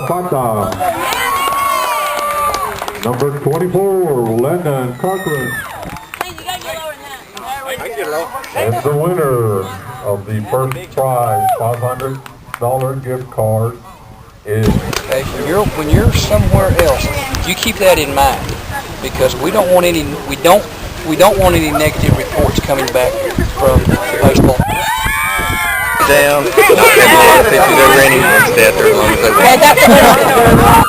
Zapata. Number 24, Landon Cochran. And the winner of the first prize $500 gift card is... Okay, when you're somewhere else, you keep that in mind, because we don't want any want any negative reports coming back from baseball. Down, not 50 there any, stay out there as long as they want.